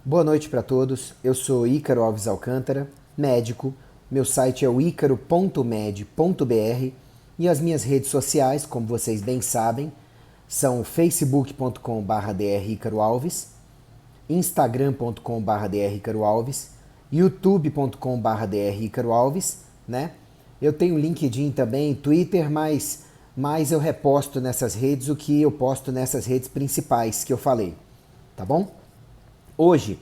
Boa noite para todos, eu sou Ícaro Alves Alcântara, médico, meu site é o icaro.med.br e as minhas redes sociais, como vocês bem sabem, são facebook.com/dricaroalves, instagram.com/dricaroalves, youtube.com/dricaroalves, né? Eu tenho LinkedIn também, Twitter, mas eu reposto nessas redes o que eu posto nessas redes principais que eu falei, tá bom? Hoje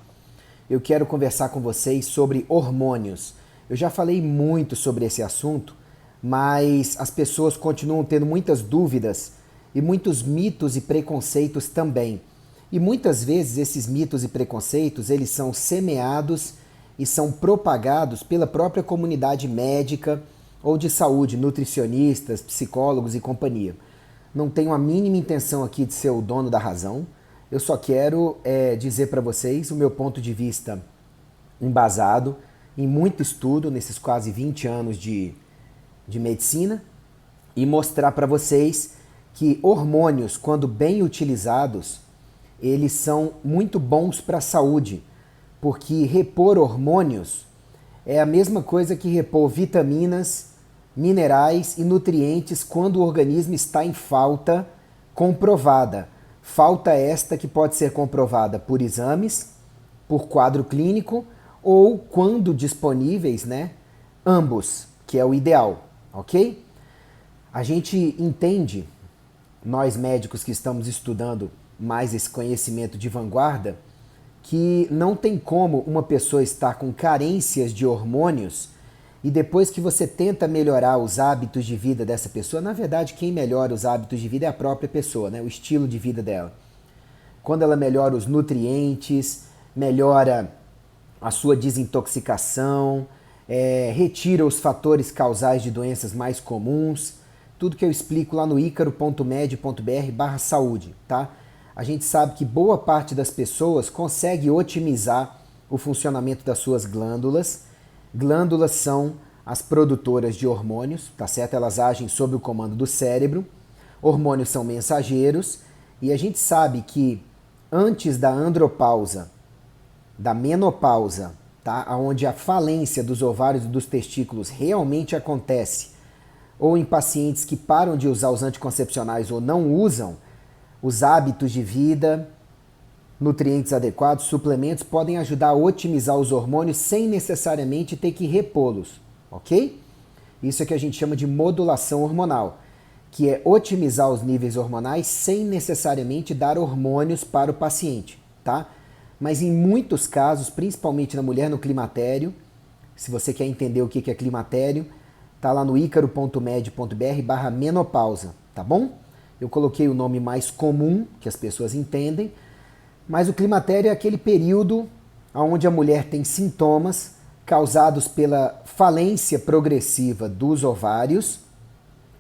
eu quero conversar com vocês sobre hormônios. Eu já falei muito sobre esse assunto, mas as pessoas continuam tendo muitas dúvidas e muitos mitos e preconceitos também. E muitas vezes esses mitos e preconceitos, eles são semeados e são propagados pela própria comunidade médica ou de saúde, nutricionistas, psicólogos e companhia. Não tenho a mínima intenção aqui de ser o dono da razão. Eu só quero dizer para vocês o meu ponto de vista embasado em muito estudo nesses quase 20 anos de medicina e mostrar para vocês que hormônios, quando bem utilizados, eles são muito bons para a saúde, porque repor hormônios é a mesma coisa que repor vitaminas, minerais e nutrientes quando o organismo está em falta comprovada. Falta esta que pode ser comprovada por exames, por quadro clínico ou, quando disponíveis, né, ambos, que é o ideal, ok? A gente entende, nós médicos que estamos estudando mais esse conhecimento de vanguarda, que não tem como uma pessoa estar com carências de hormônios e depois que você tenta melhorar os hábitos de vida dessa pessoa, na verdade quem melhora os hábitos de vida é a própria pessoa, né? O estilo de vida dela. Quando ela melhora os nutrientes, melhora a sua desintoxicação, retira os fatores causais de doenças mais comuns, tudo que eu explico lá no icaro.med.br/saúde, tá? A gente sabe que boa parte das pessoas consegue otimizar o funcionamento das suas glândulas. Glândulas são as produtoras de hormônios, tá certo? Elas agem sob o comando do cérebro. Hormônios são mensageiros e a gente sabe que antes da andropausa, da menopausa, tá? Onde a falência dos ovários e dos testículos realmente acontece, ou em pacientes que param de usar os anticoncepcionais ou não usam, os hábitos de vida, nutrientes adequados, suplementos podem ajudar a otimizar os hormônios sem necessariamente ter que repô-los, ok? Isso é que a gente chama de modulação hormonal, que é otimizar os níveis hormonais sem necessariamente dar hormônios para o paciente, tá? Mas em muitos casos, principalmente na mulher no climatério, se você quer entender o que é climatério, tá lá no icaro.med.br/menopausa, tá bom? Eu coloquei o nome mais comum, que as pessoas entendem, mas o climatério é aquele período onde a mulher tem sintomas causados pela falência progressiva dos ovários,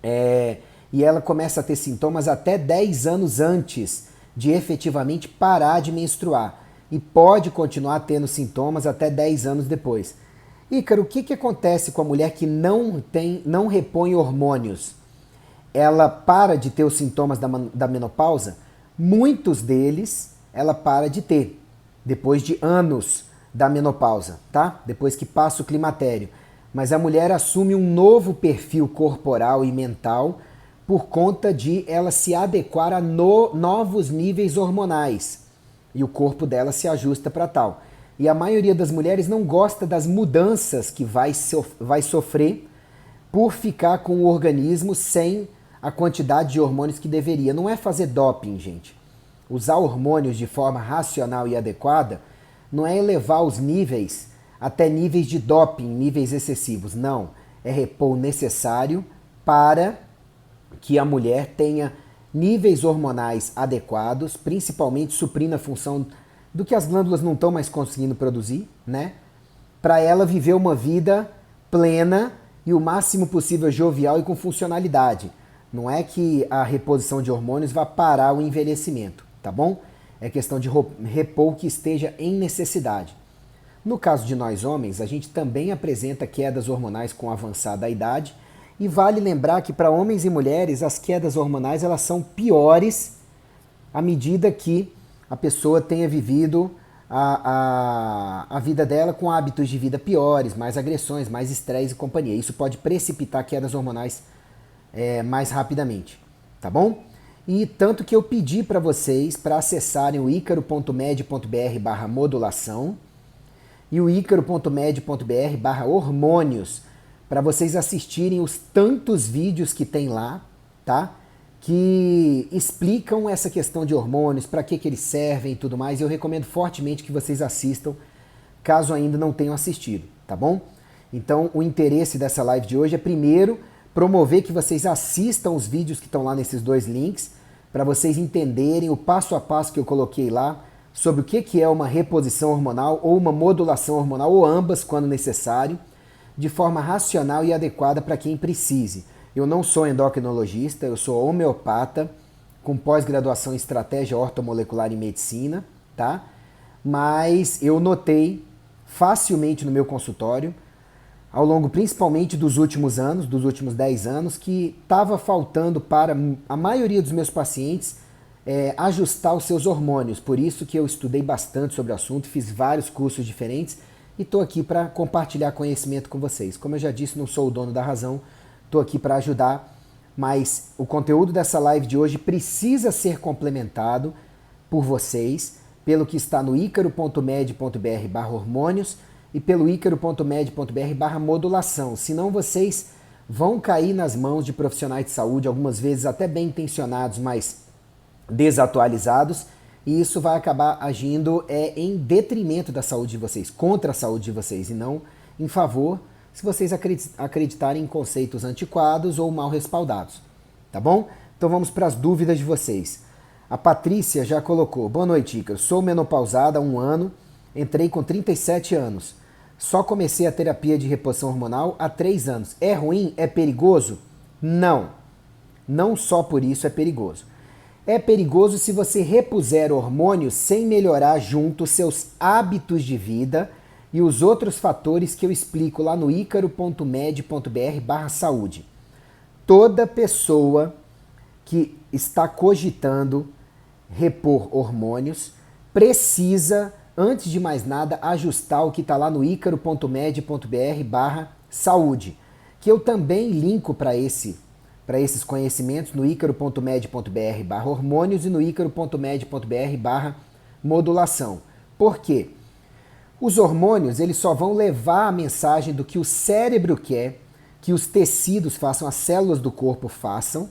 e ela começa a ter sintomas até 10 anos antes de efetivamente parar de menstruar. E pode continuar tendo sintomas até 10 anos depois. Ícaro, o que acontece com a mulher que não repõe hormônios? Ela para de ter os sintomas da menopausa? Muitos deles ela para de ter depois de anos da menopausa, tá? Depois que passa o climatério. Mas a mulher assume um novo perfil corporal e mental por conta de ela se adequar a novos níveis hormonais. E o corpo dela se ajusta para tal. E a maioria das mulheres não gosta das mudanças que vai sofrer por ficar com o organismo sem a quantidade de hormônios que deveria. Não é fazer doping, gente. Usar hormônios de forma racional e adequada não é elevar os níveis até níveis de doping, níveis excessivos. Não. É repor o necessário para que a mulher tenha níveis hormonais adequados, principalmente suprindo a função do que as glândulas não estão mais conseguindo produzir, né? Para ela viver uma vida plena e o máximo possível jovial e com funcionalidade. Não é que a reposição de hormônios vá parar o envelhecimento, tá bom? É questão de repor o que esteja em necessidade. No caso de nós homens, a gente também apresenta quedas hormonais com avançada idade. E vale lembrar que para homens e mulheres as quedas hormonais elas são piores à medida que a pessoa tenha vivido a vida dela com hábitos de vida piores, mais agressões, mais estresse e companhia. Isso pode precipitar quedas hormonais mais rapidamente, tá bom? E tanto que eu pedi para vocês para acessarem o icaro.med.br/modulação e o icaro.med.br/hormônios para vocês assistirem os tantos vídeos que tem lá, tá? Que explicam essa questão de hormônios, para que eles servem e tudo mais. Eu recomendo fortemente que vocês assistam, caso ainda não tenham assistido, tá bom? Então, o interesse dessa live de hoje é, primeiro, promover que vocês assistam os vídeos que estão lá nesses dois links, para vocês entenderem o passo a passo que eu coloquei lá sobre o que é uma reposição hormonal ou uma modulação hormonal, ou ambas, quando necessário, de forma racional e adequada para quem precise. Eu não sou endocrinologista, eu sou homeopata, com pós-graduação em estratégia ortomolecular e medicina, tá? Mas eu notei facilmente no meu consultório, ao longo principalmente dos últimos anos, dos últimos 10 anos, que estava faltando para a maioria dos meus pacientes ajustar os seus hormônios. Por isso que eu estudei bastante sobre o assunto, fiz vários cursos diferentes e estou aqui para compartilhar conhecimento com vocês. Como eu já disse, não sou o dono da razão, estou aqui para ajudar, mas o conteúdo dessa live de hoje precisa ser complementado por vocês, pelo que está no icaro.med.br/hormônios e pelo icaro.med.br/modulação. Senão vocês vão cair nas mãos de profissionais de saúde, algumas vezes até bem intencionados, mas desatualizados, e isso vai acabar agindo em detrimento da saúde de vocês, contra a saúde de vocês, e não em favor, se vocês acreditarem em conceitos antiquados ou mal respaldados, tá bom? Então vamos para as dúvidas de vocês. A Patrícia já colocou: boa noite, Ícaro, sou menopausada há 1 ano, entrei com 37 anos, só comecei a terapia de reposição hormonal há 3 anos. É ruim? É perigoso? Não. Não só por isso é perigoso. É perigoso se você repuser hormônios sem melhorar junto seus hábitos de vida e os outros fatores que eu explico lá no icaro.med.br/saúde. Toda pessoa que está cogitando repor hormônios precisa, antes de mais nada, ajustar o que está lá no icaro.med.br/saúde, que eu também linko para esses conhecimentos no icaro.med.br/hormônios e no icaro.med.br/modulação. Por quê? Os hormônios, eles só vão levar a mensagem do que o cérebro quer que os tecidos façam, as células do corpo façam,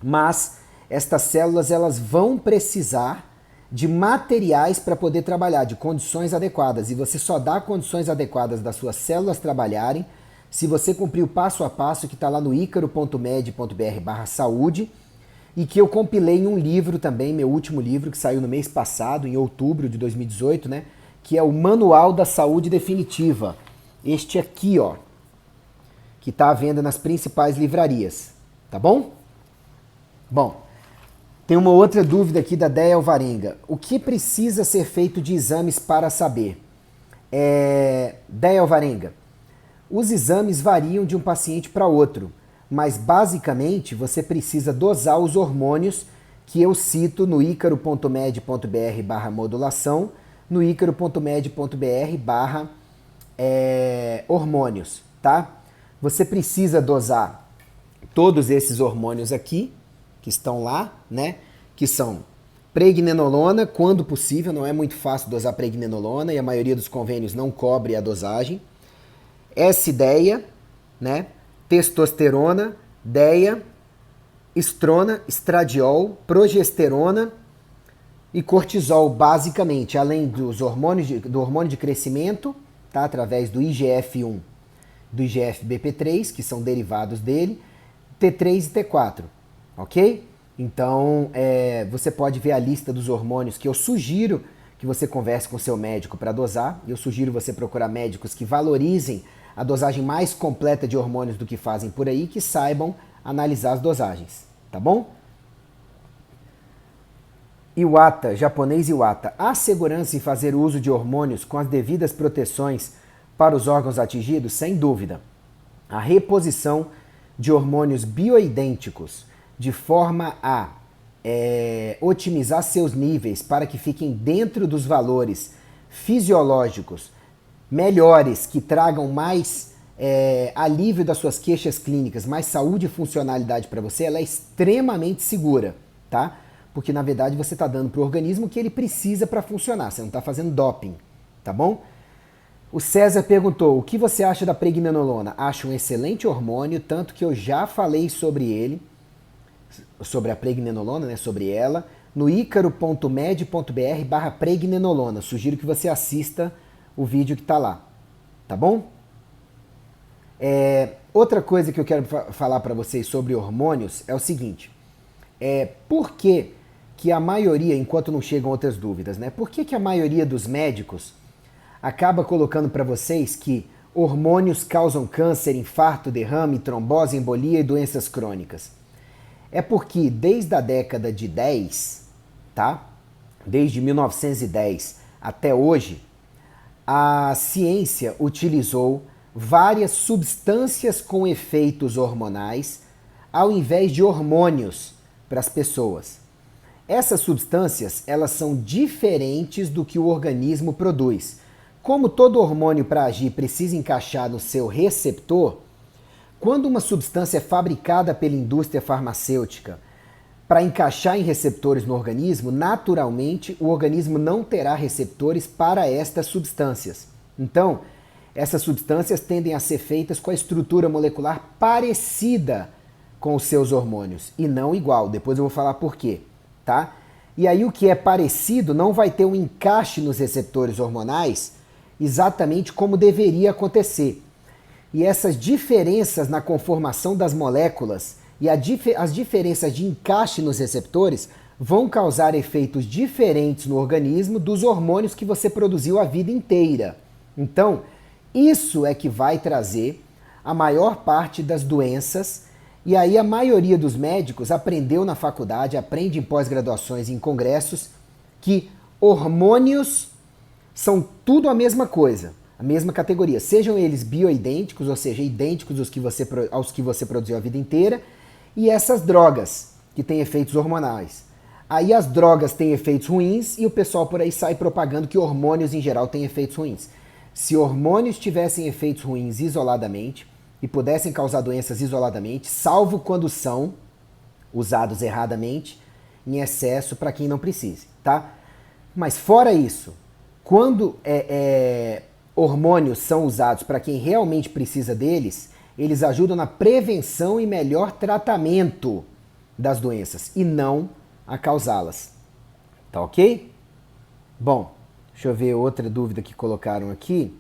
mas estas células elas vão precisar de materiais para poder trabalhar, de condições adequadas. E você só dá condições adequadas das suas células trabalharem se você cumprir o passo a passo que está lá no icaro.med.br/saúde e que eu compilei em um livro também, meu último livro, que saiu no mês passado, em outubro de 2018, né? Que é o Manual da Saúde Definitiva. Este aqui, ó, que está à venda nas principais livrarias, tá bom? Bom, tem uma outra dúvida aqui da Deia Alvarenga. O que precisa ser feito de exames para saber? Deia Alvarenga, os exames variam de um paciente para outro, mas basicamente você precisa dosar os hormônios que eu cito no icaro.med.br/modulação, no icaro.med.br/hormônios, tá? Você precisa dosar todos esses hormônios aqui, que estão lá, né? Que são pregnenolona, quando possível, não é muito fácil dosar pregnenolona e a maioria dos convênios não cobre a dosagem. S-deia, né? Testosterona, deia, estrona, estradiol, progesterona e cortisol, basicamente, além dos hormônios do hormônio de crescimento, tá? Através do IGF-1, do IGF-BP3, que são derivados dele, T3 e T4, ok? Então, você pode ver a lista dos hormônios que eu sugiro que você converse com seu médico para dosar. Eu sugiro você procurar médicos que valorizem a dosagem mais completa de hormônios do que fazem por aí, que saibam analisar as dosagens, tá bom? Iwata, japonês Iwata, há segurança em fazer uso de hormônios com as devidas proteções para os órgãos atingidos? Sem dúvida. A reposição de hormônios bioidênticos de forma a otimizar seus níveis para que fiquem dentro dos valores fisiológicos melhores, que tragam mais alívio das suas queixas clínicas, mais saúde e funcionalidade para você, ela é extremamente segura, tá? Porque na verdade você está dando para o organismo o que ele precisa para funcionar, você não está fazendo doping, tá bom? O César perguntou, o que você acha da pregnenolona? Acho um excelente hormônio, tanto que eu já falei sobre ele, sobre a pregnenolona, né, sobre ela, no icaro.med.br/pregnenolona. Sugiro que você assista o vídeo que está lá, tá bom? Outra coisa que eu quero falar para vocês sobre hormônios é o seguinte, por que a maioria, enquanto não chegam outras dúvidas, né? Por que a maioria dos médicos acaba colocando para vocês que hormônios causam câncer, infarto, derrame, trombose, embolia e doenças crônicas? É porque desde a década de 10, tá? Desde 1910 até hoje, a ciência utilizou várias substâncias com efeitos hormonais ao invés de hormônios para as pessoas. Essas substâncias, elas são diferentes do que o organismo produz. Como todo hormônio para agir precisa encaixar no seu receptor, quando uma substância é fabricada pela indústria farmacêutica para encaixar em receptores no organismo, naturalmente o organismo não terá receptores para estas substâncias. Então, essas substâncias tendem a ser feitas com a estrutura molecular parecida com os seus hormônios e não igual. Depois eu vou falar por quê, tá? E aí o que é parecido não vai ter um encaixe nos receptores hormonais exatamente como deveria acontecer. E essas diferenças na conformação das moléculas e as diferenças de encaixe nos receptores vão causar efeitos diferentes no organismo dos hormônios que você produziu a vida inteira. Então, isso é que vai trazer a maior parte das doenças, e aí a maioria dos médicos aprendeu na faculdade, aprende em pós-graduações e em congressos, que hormônios são tudo a mesma coisa, a mesma categoria, sejam eles bioidênticos, ou seja, idênticos aos que você produziu a vida inteira, e essas drogas que têm efeitos hormonais. Aí as drogas têm efeitos ruins e o pessoal por aí sai propagando que hormônios em geral têm efeitos ruins. Se hormônios tivessem efeitos ruins isoladamente e pudessem causar doenças isoladamente, salvo quando são usados erradamente, em excesso para quem não precise, tá? Mas fora isso, quando hormônios são usados para quem realmente precisa deles, eles ajudam na prevenção e melhor tratamento das doenças e não a causá-las. Tá ok? Bom, deixa eu ver outra dúvida que colocaram aqui.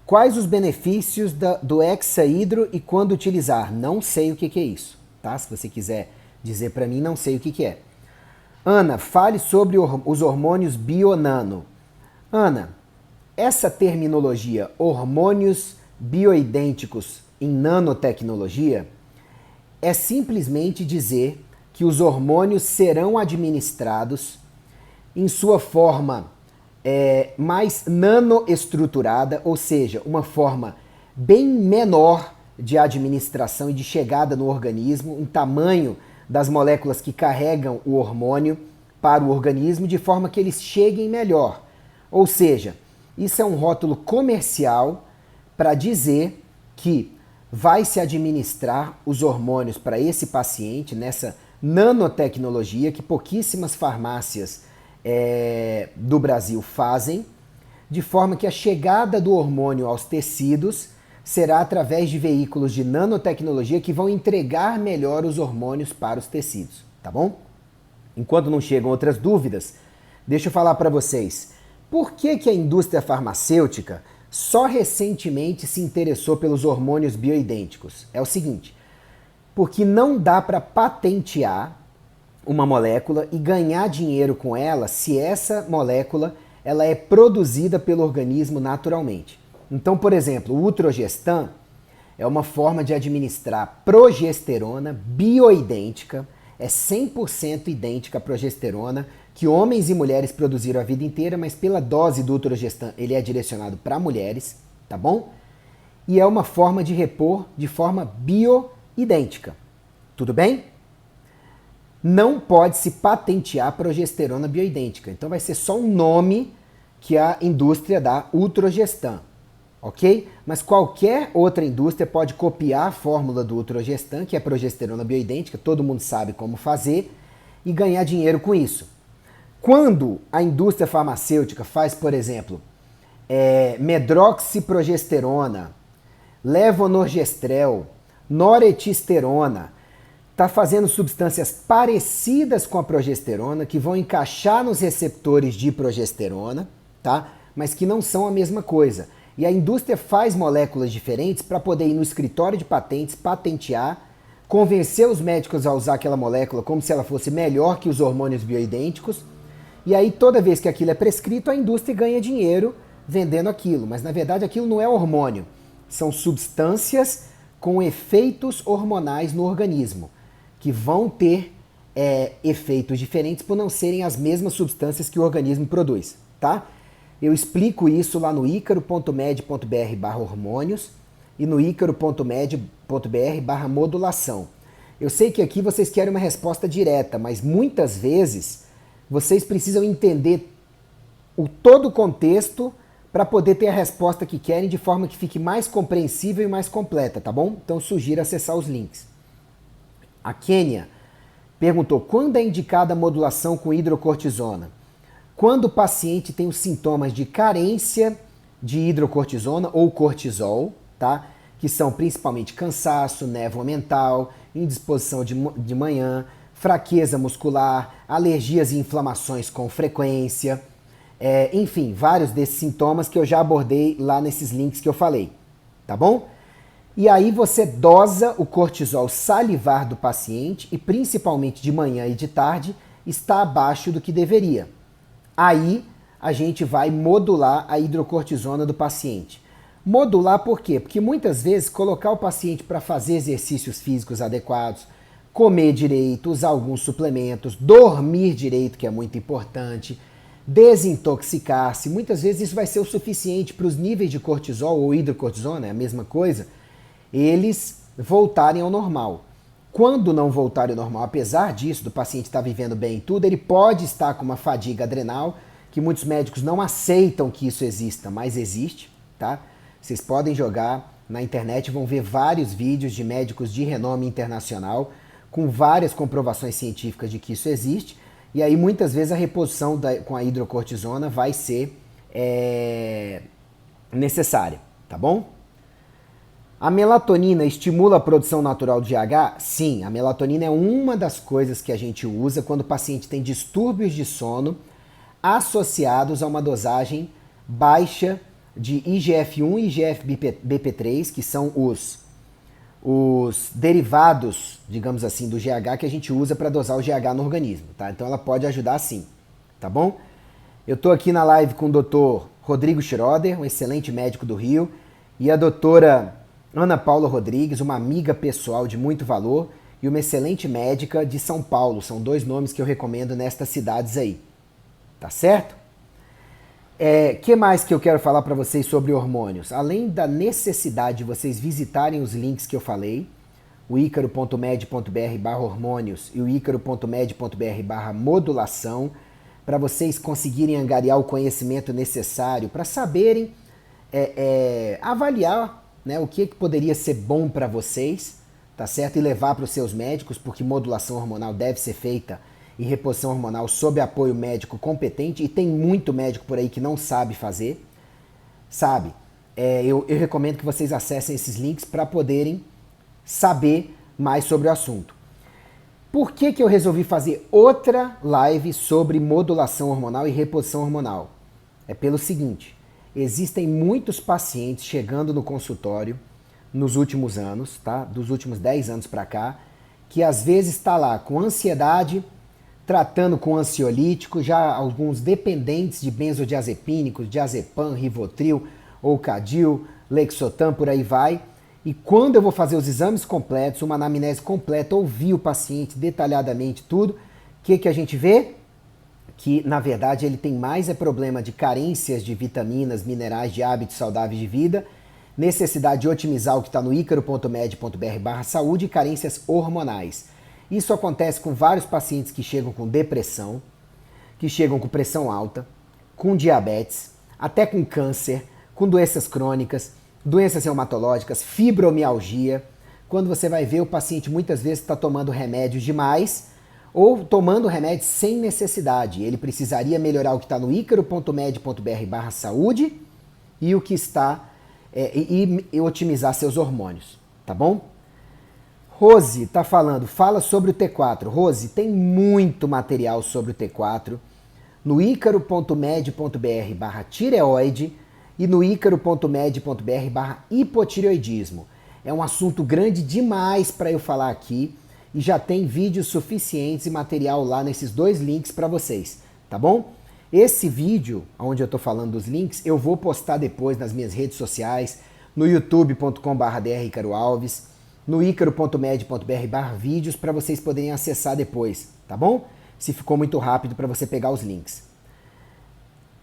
Quais os benefícios do hexaídro e quando utilizar? Não sei o que é isso, tá? Se você quiser dizer para mim, não sei o que é. Ana, fale sobre os hormônios bionano. Ana, essa terminologia, hormônios bioidênticos em nanotecnologia, é simplesmente dizer que os hormônios serão administrados em sua forma mais nanoestruturada, ou seja, uma forma bem menor de administração e de chegada no organismo, um tamanho das moléculas que carregam o hormônio para o organismo, de forma que eles cheguem melhor. Ou seja, isso é um rótulo comercial para dizer que vai se administrar os hormônios para esse paciente nessa nanotecnologia que pouquíssimas farmácias do Brasil fazem, de forma que a chegada do hormônio aos tecidos será através de veículos de nanotecnologia que vão entregar melhor os hormônios para os tecidos, tá bom? Enquanto não chegam outras dúvidas, deixa eu falar para vocês. Por que a indústria farmacêutica só recentemente se interessou pelos hormônios bioidênticos? É o seguinte, porque não dá para patentear uma molécula e ganhar dinheiro com ela se essa molécula ela é produzida pelo organismo naturalmente. Então, por exemplo, o Utrogestan é uma forma de administrar progesterona bioidêntica, é 100% idêntica à progesterona que homens e mulheres produziram a vida inteira, mas pela dose do Utrogestan ele é direcionado para mulheres, tá bom? E é uma forma de repor de forma bioidêntica. Tudo bem? Não pode se patentear progesterona bioidêntica. Então vai ser só um nome que é a indústria da Utrogestan, ok? Mas qualquer outra indústria pode copiar a fórmula do Utrogestan, que é progesterona bioidêntica, todo mundo sabe como fazer, e ganhar dinheiro com isso. Quando a indústria farmacêutica faz, por exemplo, medroxiprogesterona, levonorgestrel, noretisterona, está fazendo substâncias parecidas com a progesterona, que vão encaixar nos receptores de progesterona, tá? Mas que não são a mesma coisa. E a indústria faz moléculas diferentes para poder ir no escritório de patentes, patentear, convencer os médicos a usar aquela molécula como se ela fosse melhor que os hormônios bioidênticos. E aí, toda vez que aquilo é prescrito, a indústria ganha dinheiro vendendo aquilo. Mas, na verdade, aquilo não é hormônio. São substâncias com efeitos hormonais no organismo, que vão ter efeitos diferentes por não serem as mesmas substâncias que o organismo produz, tá? Eu explico isso lá no icaro.med.br/hormônios e no icaro.med.br/modulação. Eu sei que aqui vocês querem uma resposta direta, mas muitas vezes vocês precisam entender todo o contexto para poder ter a resposta que querem de forma que fique mais compreensível e mais completa, tá bom? Então sugiro acessar os links. A Kênia perguntou, quando é indicada a modulação com hidrocortisona? Quando o paciente tem os sintomas de carência de hidrocortisona ou cortisol, tá? Que são principalmente cansaço, névoa mental, indisposição de manhã, fraqueza muscular, alergias e inflamações com frequência, enfim, vários desses sintomas que eu já abordei lá nesses links que eu falei, tá bom? E aí você dosa o cortisol salivar do paciente e principalmente de manhã e de tarde está abaixo do que deveria. Aí a gente vai modular a hidrocortisona do paciente. Modular por quê? Porque muitas vezes colocar o paciente para fazer exercícios físicos adequados, comer direito, usar alguns suplementos, dormir direito, que é muito importante, desintoxicar-se, muitas vezes isso vai ser o suficiente para os níveis de cortisol ou hidrocortisona, é a mesma coisa, eles voltarem ao normal. Quando não voltarem ao normal, apesar disso, do paciente estar vivendo bem e tudo, ele pode estar com uma fadiga adrenal, que muitos médicos não aceitam que isso exista, mas existe, tá? Vocês podem jogar na internet, vão ver vários vídeos de médicos de renome internacional, com várias comprovações científicas de que isso existe, e aí muitas vezes a reposição com a hidrocortisona vai ser necessária, tá bom? A melatonina estimula a produção natural de GH? Sim, a melatonina é uma das coisas que a gente usa quando o paciente tem distúrbios de sono associados a uma dosagem baixa de IGF-1 e IGF-BP3, que são os derivados, digamos assim, do GH que a gente usa para dosar o GH no organismo, tá? Então ela pode ajudar sim, tá bom? Eu tô aqui na live com o Dr. Rodrigo Schroeder, um excelente médico do Rio, e a doutora Ana Paula Rodrigues, uma amiga pessoal de muito valor e uma excelente médica de São Paulo. São dois nomes que eu recomendo nestas cidades aí, tá certo? Que mais que eu quero falar para vocês sobre hormônios? Além da necessidade de vocês visitarem os links que eu falei, o icaro.med.br/hormônios e o icaro.med.br/modulação, para vocês conseguirem angariar o conhecimento necessário para saberem avaliar, né, o que poderia ser bom para vocês, tá certo? E levar para os seus médicos, porque modulação hormonal deve ser feita e reposição hormonal sob apoio médico competente, e tem muito médico por aí que não sabe fazer, sabe? Eu recomendo que vocês acessem esses links para poderem saber mais sobre o assunto. Por que eu resolvi fazer outra live sobre modulação hormonal e reposição hormonal? É pelo seguinte, existem muitos pacientes chegando no consultório nos últimos anos, tá? Dos últimos 10 anos para cá, que às vezes está lá com ansiedade, tratando com ansiolítico, já alguns dependentes de benzodiazepínicos, diazepam, Rivotril, Ocadil, Lexotan, por aí vai. E quando eu vou fazer os exames completos, uma anamnese completa, ouvir o paciente detalhadamente tudo, o que a gente vê? Que, na verdade, ele tem mais problema de carências de vitaminas, minerais, de hábitos saudáveis de vida, necessidade de otimizar o que está no icaro.med.br/saúde e carências hormonais. Isso acontece com vários pacientes que chegam com depressão, que chegam com pressão alta, com diabetes, até com câncer, com doenças crônicas, doenças reumatológicas, fibromialgia. Quando você vai ver, o paciente muitas vezes está tomando remédios demais ou tomando remédios sem necessidade. Ele precisaria melhorar o que está no icaro.med.br/saúde e o que está e otimizar seus hormônios, tá bom? Rose está falando, fala sobre o T4. Rose, tem muito material sobre o T4 no icaro.med.br/tireoide e no icaro.med.br/hipotireoidismo. É um assunto grande demais para eu falar aqui e já tem vídeos suficientes e material lá nesses dois links para vocês, tá bom? Esse vídeo, onde eu estou falando dos links, eu vou postar depois nas minhas redes sociais, no youtube.com/drricaroalves, no icaro.med.br/vídeos para vocês poderem acessar depois, tá bom? Se ficou muito rápido para você pegar os links.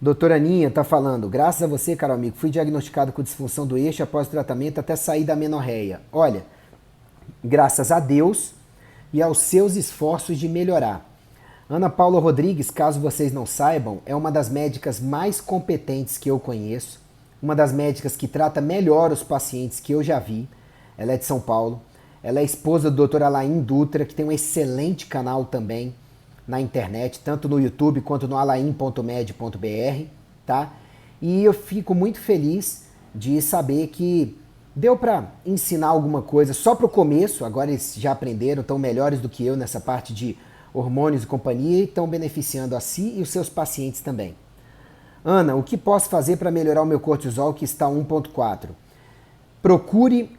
Doutora Aninha está falando, graças a você, caro amigo, fui diagnosticado com disfunção do eixo após o tratamento até sair da menorreia. Olha, graças a Deus e aos seus esforços de melhorar. Ana Paula Rodrigues, caso vocês não saibam, é uma das médicas mais competentes que eu conheço, uma das médicas que trata melhor os pacientes que eu já vi. Ela é de São Paulo, ela é esposa do Dr. Alain Dutra, que tem um excelente canal também na internet, tanto no YouTube quanto no alain.med.br, tá? E eu fico muito feliz de saber que deu para ensinar alguma coisa só para o começo, agora eles já aprenderam, estão melhores do que eu nessa parte de hormônios e companhia e estão beneficiando a si e os seus pacientes também. Ana, o que posso fazer para melhorar o meu cortisol que está 1.4? Procure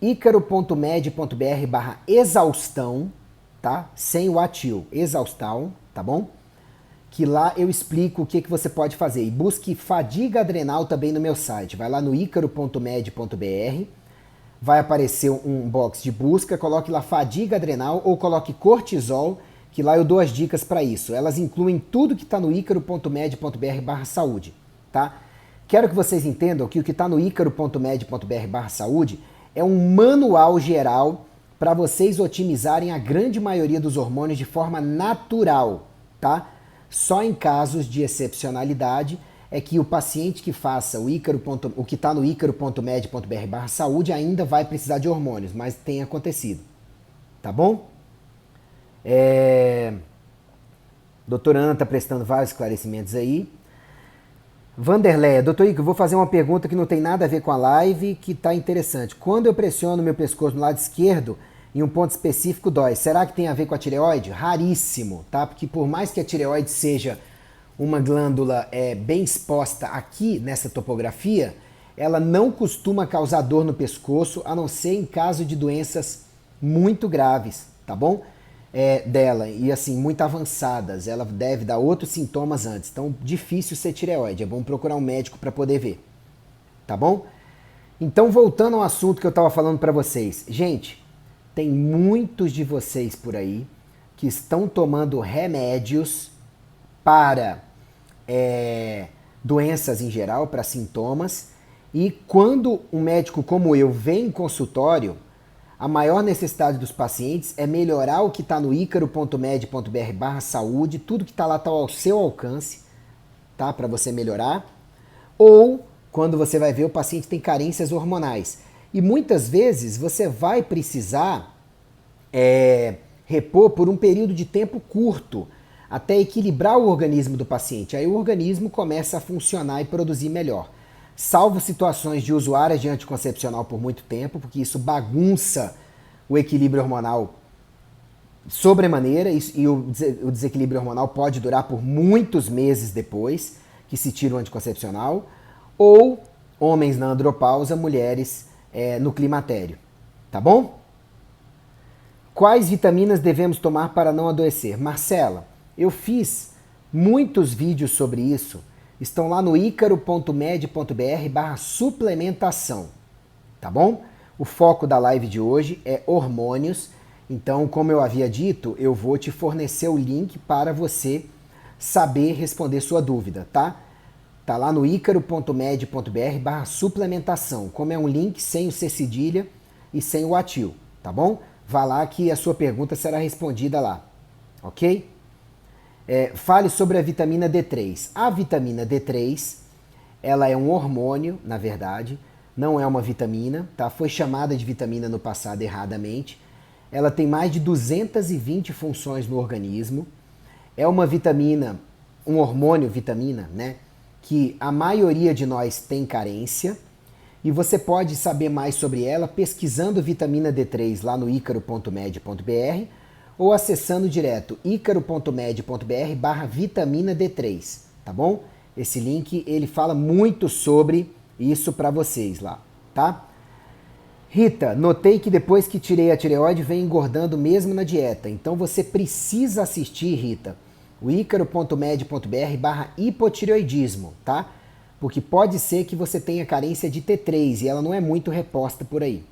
icaro.med.br/exaustão, tá? Sem o atil, exaustão, tá bom? Que lá eu explico o que você pode fazer. E busque fadiga adrenal também no meu site. Vai lá no icaro.med.br, vai aparecer um box de busca, coloque lá fadiga adrenal ou coloque cortisol, que lá eu dou as dicas para isso. Elas incluem tudo que está no icaro.med.br/saúde, tá? Quero que vocês entendam que o que está no icaro.med.br/saúde é um manual geral para vocês otimizarem a grande maioria dos hormônios de forma natural, tá? Só em casos de excepcionalidade é que o paciente que faça o que está no icaro.med.br/saúde ainda vai precisar de hormônios, mas tem acontecido, tá bom? Doutora Ana está prestando vários esclarecimentos aí. Vanderleia, doutor Igor, eu vou fazer uma pergunta que não tem nada a ver com a live, que está interessante. Quando eu pressiono meu pescoço no lado esquerdo, em um ponto específico dói. Será que tem a ver com a tireoide? Raríssimo, tá? Porque por mais que a tireoide seja uma glândula bem exposta aqui nessa topografia, ela não costuma causar dor no pescoço, a não ser em caso de doenças muito graves, tá bom? Dela, e assim, muito avançadas. Ela deve dar outros sintomas antes. Então, difícil ser tireoide. É bom procurar um médico para poder ver, tá bom? Então, voltando ao assunto que eu estava falando para vocês. Gente, tem muitos de vocês por aí que estão tomando remédios para doenças em geral, para sintomas, e quando um médico como eu vem em consultório, a maior necessidade dos pacientes é melhorar o que está no icaro.med.br/saúde, tudo que está lá está ao seu alcance, tá? Para você melhorar. Ou quando você vai ver o paciente tem carências hormonais. E muitas vezes você vai precisar repor por um período de tempo curto, até equilibrar o organismo do paciente. Aí o organismo começa a funcionar e produzir melhor. Salvo situações de usuárias de anticoncepcional por muito tempo, porque isso bagunça o equilíbrio hormonal sobremaneira, e o desequilíbrio hormonal pode durar por muitos meses depois que se tira o anticoncepcional, ou homens na andropausa, mulheres no climatério. Tá bom? Quais vitaminas devemos tomar para não adoecer? Marcela, eu fiz muitos vídeos sobre isso. Estão lá no icaro.med.br/suplementação, tá bom? O foco da live de hoje é hormônios, então, como eu havia dito, eu vou te fornecer o link para você saber responder sua dúvida, tá? Tá lá no icaro.med.br/suplementação, como é um link sem o C cedilha e sem o atil, tá bom? Vá lá que a sua pergunta será respondida lá, ok? Fale sobre a vitamina D3. A vitamina D3, ela é um hormônio, na verdade, não é uma vitamina, tá? Foi chamada de vitamina no passado erradamente. Ela tem mais de 220 funções no organismo. É uma vitamina, um hormônio vitamina, né? Que a maioria de nós tem carência. E você pode saber mais sobre ela pesquisando vitamina D3 lá no icaro.med.br ou acessando direto icaro.med.br/vitamina D3, tá bom? Esse link, ele fala muito sobre isso para vocês lá, tá? Rita, notei que depois que tirei a tireoide vem engordando mesmo na dieta, então você precisa assistir, Rita, o icaro.med.br/hipotireoidismo, tá? Porque pode ser que você tenha carência de T3 e ela não é muito reposta por aí,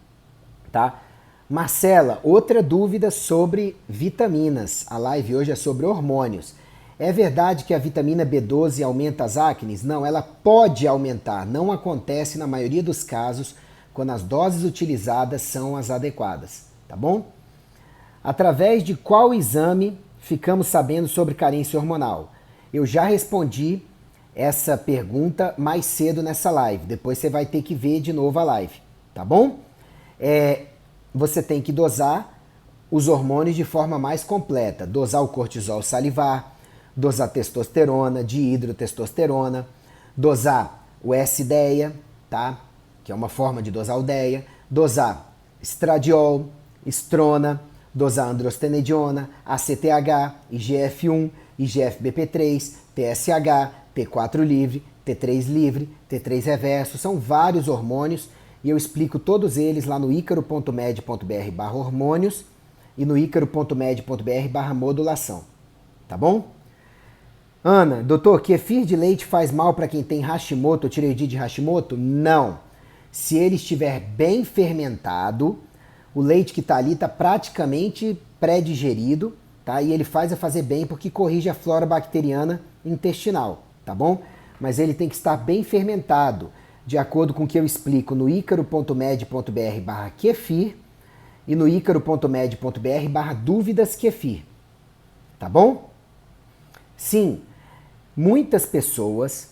tá? Marcela, outra dúvida sobre vitaminas. A live hoje é sobre hormônios. É verdade que a vitamina B12 aumenta as acnes? Não, ela pode aumentar. Não acontece na maioria dos casos quando as doses utilizadas são as adequadas, tá bom? Através de qual exame ficamos sabendo sobre carência hormonal? Eu já respondi essa pergunta mais cedo nessa live. Depois você vai ter que ver de novo a live, tá bom? Você tem que dosar os hormônios de forma mais completa. Dosar o cortisol salivar, dosar testosterona, dihidrotestosterona, dosar o S-DEA, tá? Que é uma forma de dosar o DEA, dosar estradiol, estrona, dosar androstenediona, ACTH, IGF-1, IGF-BP3, TSH, T4 livre, T3 livre, T3 reverso, são vários hormônios e eu explico todos eles lá no icaro.med.br/hormônios e no icaro.med.br/modulação, tá bom? Ana, doutor, kefir de leite faz mal para quem tem Hashimoto, tireoidite de Hashimoto? Não. Se ele estiver bem fermentado, o leite que está ali está praticamente pré-digerido, tá? E ele faz a fazer bem porque corrige a flora bacteriana intestinal, tá bom? Mas ele tem que estar bem fermentado, de acordo com o que eu explico no icaro.med.br/kefir e no icaro.med.br/dúvidas kefir, tá bom? Sim, muitas pessoas,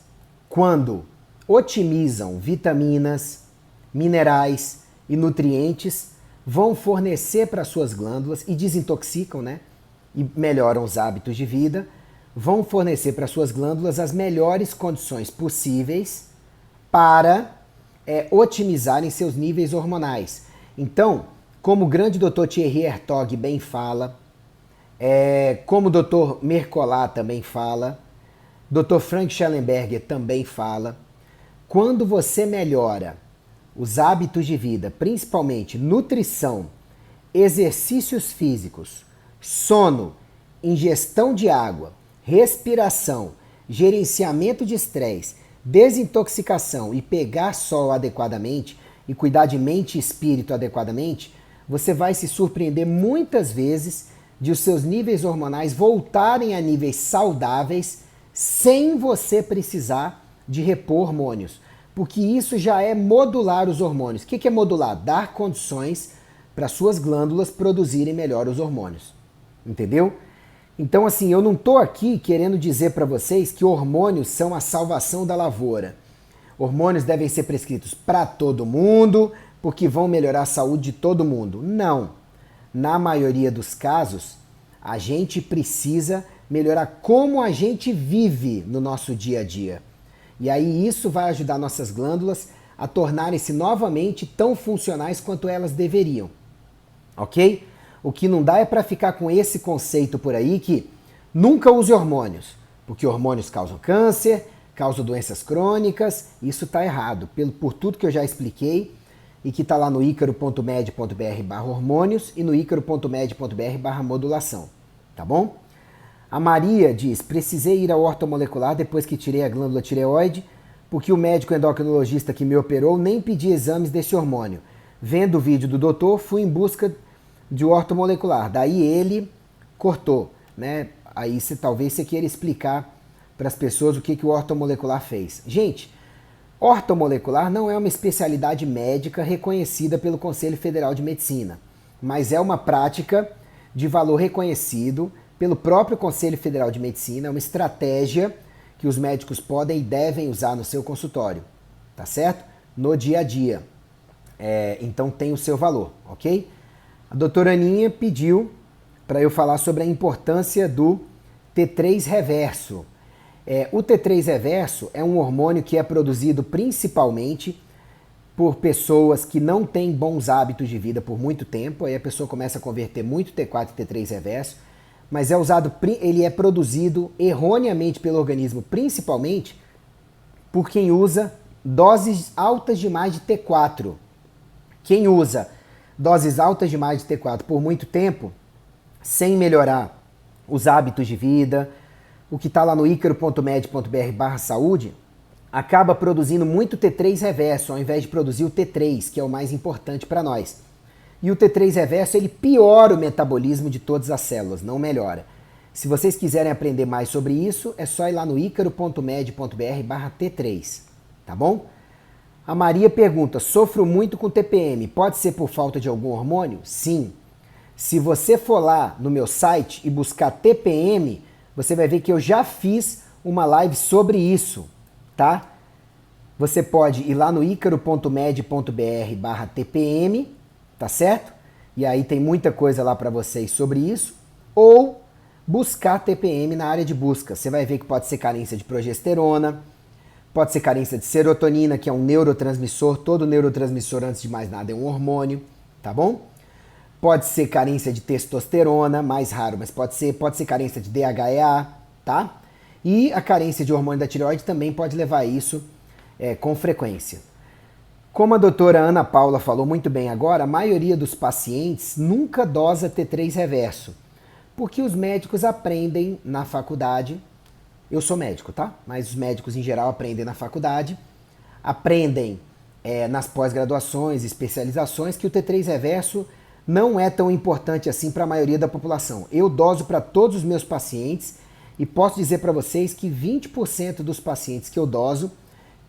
quando otimizam vitaminas, minerais e nutrientes, vão fornecer para suas glândulas e desintoxicam, né? E melhoram os hábitos de vida, vão fornecer para suas glândulas as melhores condições possíveis para otimizarem seus níveis hormonais. Então, como o grande Dr. Thierry Hertog bem fala, como o Dr. Mercolat também fala, Dr. Frank Schellenberger também fala, quando você melhora os hábitos de vida, principalmente nutrição, exercícios físicos, sono, ingestão de água, respiração, gerenciamento de estresse, desintoxicação e pegar sol adequadamente e cuidar de mente e espírito adequadamente, você vai se surpreender muitas vezes de os seus níveis hormonais voltarem a níveis saudáveis sem você precisar de repor hormônios. Porque isso já é modular os hormônios. O que é modular? Dar condições para suas glândulas produzirem melhor os hormônios. Entendeu? Então, assim, eu não estou aqui querendo dizer para vocês que hormônios são a salvação da lavoura. Hormônios devem ser prescritos para todo mundo, porque vão melhorar a saúde de todo mundo. Não. Na maioria dos casos, a gente precisa melhorar como a gente vive no nosso dia a dia. E aí isso vai ajudar nossas glândulas a tornarem-se novamente tão funcionais quanto elas deveriam. Ok? O que não dá é para ficar com esse conceito por aí que nunca use hormônios, porque hormônios causam câncer, causam doenças crônicas. Isso está errado, por tudo que eu já expliquei e que está lá no icaro.med.br/hormônios e no icaro.med.br/modulação, tá bom? A Maria diz, precisei ir ao ortomolecular depois que tirei a glândula tireoide, porque o médico endocrinologista que me operou nem pedia exames desse hormônio. Vendo o vídeo do doutor, fui em busca de ortomolecular. Daí ele cortou, né? Aí talvez você queira explicar para as pessoas o que o ortomolecular fez. Gente, ortomolecular não é uma especialidade médica reconhecida pelo Conselho Federal de Medicina, mas é uma prática de valor reconhecido pelo próprio Conselho Federal de Medicina, é uma estratégia que os médicos podem e devem usar no seu consultório, tá certo? No dia a dia. Então tem o seu valor, ok? A doutora Aninha pediu para eu falar sobre a importância do T3 reverso. O T3 reverso é um hormônio que é produzido principalmente por pessoas que não têm bons hábitos de vida por muito tempo, aí a pessoa começa a converter muito T4 e T3 reverso, mas ele é produzido erroneamente pelo organismo, principalmente por quem usa doses altas demais de T4. Quem usa doses altas demais de T4 por muito tempo, sem melhorar os hábitos de vida, o que está lá no icaro.med.br/saúde, acaba produzindo muito T3 reverso, ao invés de produzir o T3, que é o mais importante para nós. E o T3 reverso, ele piora o metabolismo de todas as células, não melhora. Se vocês quiserem aprender mais sobre isso, é só ir lá no icaro.med.br/T3, tá bom? A Maria pergunta, sofro muito com TPM, pode ser por falta de algum hormônio? Sim. Se você for lá no meu site e buscar TPM, você vai ver que eu já fiz uma live sobre isso, tá? Você pode ir lá no icaro.med.br/TPM, tá certo? E aí tem muita coisa lá para vocês sobre isso. Ou buscar TPM na área de busca. Você vai ver que pode ser carência de progesterona, pode ser carência de serotonina, que é um neurotransmissor. Todo neurotransmissor, antes de mais nada, é um hormônio, tá bom? Pode ser carência de testosterona, mais raro, mas pode ser carência de DHEA, tá? E a carência de hormônio da tireoide também pode levar a isso com frequência. Como a doutora Ana Paula falou muito bem agora, a maioria dos pacientes nunca dosa T3 reverso, porque os médicos aprendem na faculdade, eu sou médico, tá? Mas os médicos em geral aprendem na faculdade, aprendem nas pós-graduações, especializações, que o T3 reverso não é tão importante assim para a maioria da população. Eu doso para todos os meus pacientes e posso dizer para vocês que 20% dos pacientes que eu doso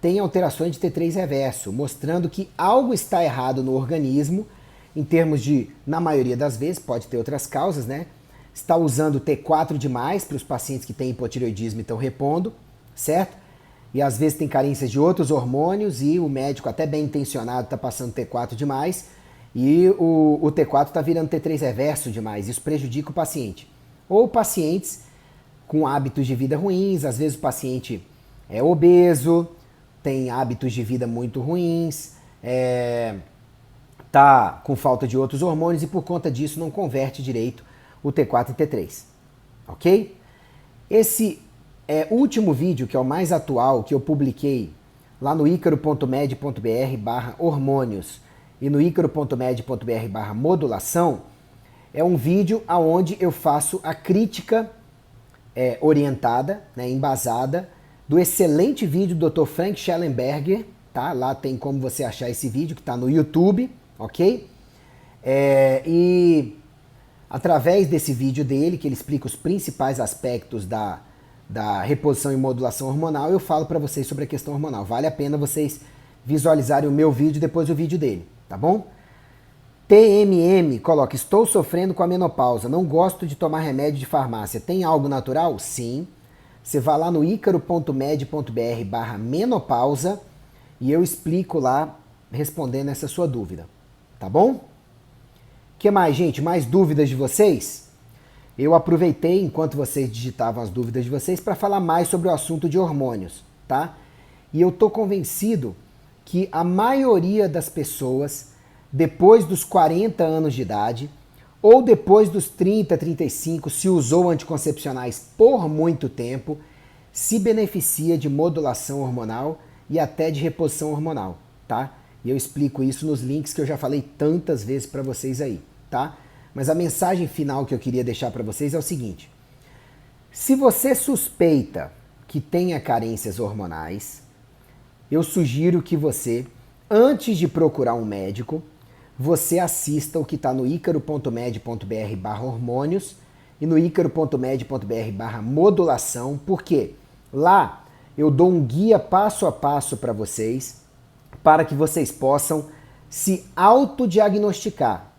têm alterações de T3 reverso, mostrando que algo está errado no organismo, em termos de, na maioria das vezes, pode ter outras causas, né? Está usando T4 demais para os pacientes que têm hipotireoidismo e estão repondo, certo? E às vezes tem carências de outros hormônios e o médico, até bem intencionado, está passando T4 demais e o T4 está virando T3 reverso demais. Isso prejudica o paciente. Ou pacientes com hábitos de vida ruins, às vezes o paciente é obeso, tem hábitos de vida muito ruins, tá com falta de outros hormônios e por conta disso não converte direito o T4 e T3, ok? Esse último vídeo, que é o mais atual, que eu publiquei lá no icaro.med.br/hormônios e no icaro.med.br/modulação, é um vídeo onde eu faço a crítica orientada, né, embasada, do excelente vídeo do Dr. Frank Schellenberger, tá? Lá tem como você achar esse vídeo, que está no YouTube, ok? E através desse vídeo dele, que ele explica os principais aspectos da reposição e modulação hormonal, eu falo para vocês sobre a questão hormonal. Vale a pena vocês visualizarem o meu vídeo depois do vídeo dele, tá bom? TMM, coloca, estou sofrendo com a menopausa, não gosto de tomar remédio de farmácia. Tem algo natural? Sim. Você vai lá no icaro.med.br/menopausa e eu explico lá, respondendo essa sua dúvida, tá bom? O que mais, gente? Mais dúvidas de vocês? Eu aproveitei, enquanto vocês digitavam as dúvidas de vocês, para falar mais sobre o assunto de hormônios, tá? E eu tô convencido que a maioria das pessoas, depois dos 40 anos de idade, ou depois dos 30, 35, se usou anticoncepcionais por muito tempo, se beneficia de modulação hormonal e até de reposição hormonal, tá? E eu explico isso nos links que eu já falei tantas vezes para vocês aí, tá? Mas a mensagem final que eu queria deixar para vocês é o seguinte: se você suspeita que tenha carências hormonais, eu sugiro que você, antes de procurar um médico, você assista o que está no icaro.med.br/hormônios e no icaro.med.br/modulação, porque lá eu dou um guia passo a passo para vocês, para que vocês possam se autodiagnosticar,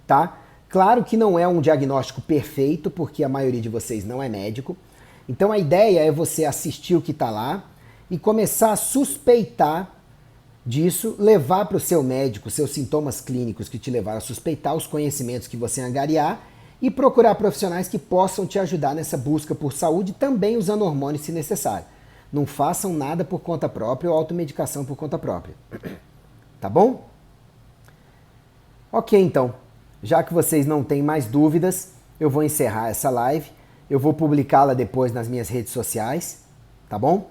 tá? Claro que não é um diagnóstico perfeito, porque a maioria de vocês não é médico. Então a ideia é você assistir o que está lá e começar a suspeitar disso, levar para o seu médico seus sintomas clínicos que te levaram a suspeitar, os conhecimentos que você angariar e procurar profissionais que possam te ajudar nessa busca por saúde, também usando hormônios se necessário. Não façam nada por conta própria ou automedicação por conta própria. Tá bom? Ok, então. Já que vocês não têm mais dúvidas, eu vou encerrar essa live. Eu vou publicá-la depois nas minhas redes sociais, tá bom?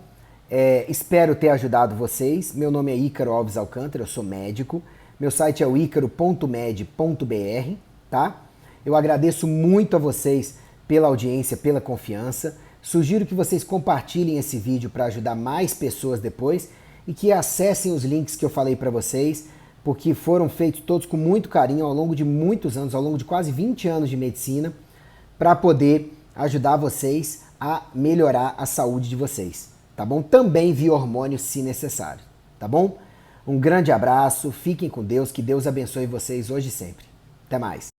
Espero ter ajudado vocês. Meu nome é Ícaro Alves Alcântara, eu sou médico. Meu site é o icaro.med.br, tá? Eu agradeço muito a vocês pela audiência, pela confiança. Sugiro que vocês compartilhem esse vídeo para ajudar mais pessoas depois e que acessem os links que eu falei para vocês, porque foram feitos todos com muito carinho ao longo de muitos anos, ao longo de quase 20 anos de medicina, para poder ajudar vocês a melhorar a saúde de vocês, tá bom? Também via hormônio se necessário, tá bom? Um grande abraço, fiquem com Deus, que Deus abençoe vocês hoje e sempre. Até mais.